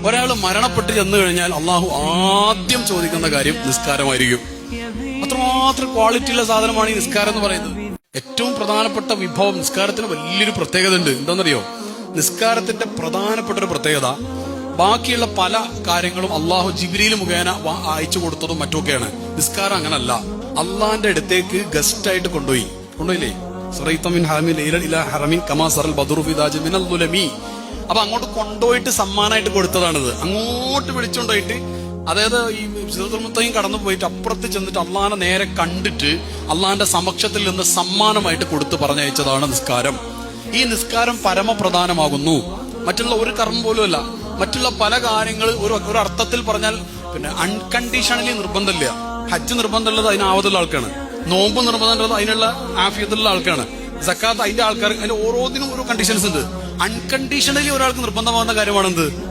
ഒരാൾ മരണപ്പെട്ട് ചെന്നു കഴിഞ്ഞാൽ അള്ളാഹു ആദ്യം ചോദിക്കുന്ന കാര്യം നിസ്കാരമായിരിക്കും. അത്രമാത്രം ക്വാളിറ്റിയുള്ള സാധനമാണ് ഈ നിസ്കാരം എന്ന് പറയുന്നത്. ഏറ്റവും പ്രധാനപ്പെട്ട വിഭവം, നിസ്കാരത്തിന് വലിയൊരു പ്രത്യേകത ഉണ്ട്. എന്താണെന്നറിയോ? നിസ്കാരത്തിന്റെ പ്രധാനപ്പെട്ട ഒരു പ്രത്യേകത, ബാക്കിയുള്ള പല കാര്യങ്ങളും അള്ളാഹു ജിബ്രീൽ മുഖേന അയച്ചു കൊടുത്തതും മറ്റൊക്കെയാണ്. നിസ്കാരം അങ്ങനല്ല. അള്ളാന്റെ അടുത്തേക്ക് ഗസ്റ്റ് ആയിട്ട് കൊണ്ടുപോയില്ലേ? അപ്പൊ അങ്ങോട്ട് കൊണ്ടുപോയിട്ട് സമ്മാനമായിട്ട് കൊടുത്തതാണിത്. അങ്ങോട്ട് വിളിച്ചുകൊണ്ടുപോയിട്ട്, അതായത് ഈ സിദ്റത്തുൽ മുൻതഹയും കടന്നു പോയിട്ട് അപ്പുറത്ത് ചെന്നിട്ട് അള്ളാനെ നേരെ കണ്ടിട്ട് അള്ളാന്റെ സമക്ഷത്തിൽ നിന്ന് സമ്മാനമായിട്ട് കൊടുത്ത് പറഞ്ഞയച്ചതാണ് നിസ്കാരം. ഈ നിസ്കാരം പരമപ്രധാനമാകുന്നു. മറ്റുള്ള ഒരു കർമ്മം പോലും അല്ല. മറ്റുള്ള പല കാര്യങ്ങൾ ഒരു അർത്ഥത്തിൽ പറഞ്ഞാൽ പിന്നെ അൺകണ്ടീഷണലി നിർബന്ധമില്ല. ഹജ്ജ് നിർബന്ധമുള്ളത് അതിന് ആവതുള്ള ആൾക്കാണ്. നോമ്പ് നിർബന്ധമുള്ളത് അതിനുള്ള ആഫിയത്തുള്ള ആൾക്കാണ്. സക്കാത്ത് അതിന്റെ ആൾക്കാർ. അതിന്റെ ഓരോന്നിനും ഓരോ കണ്ടീഷൻസ് ഉണ്ട്. അൺകണ്ടീഷണലി ഒരാൾക്ക് നിർബന്ധമാകുന്ന കാര്യമാണെന്ത്?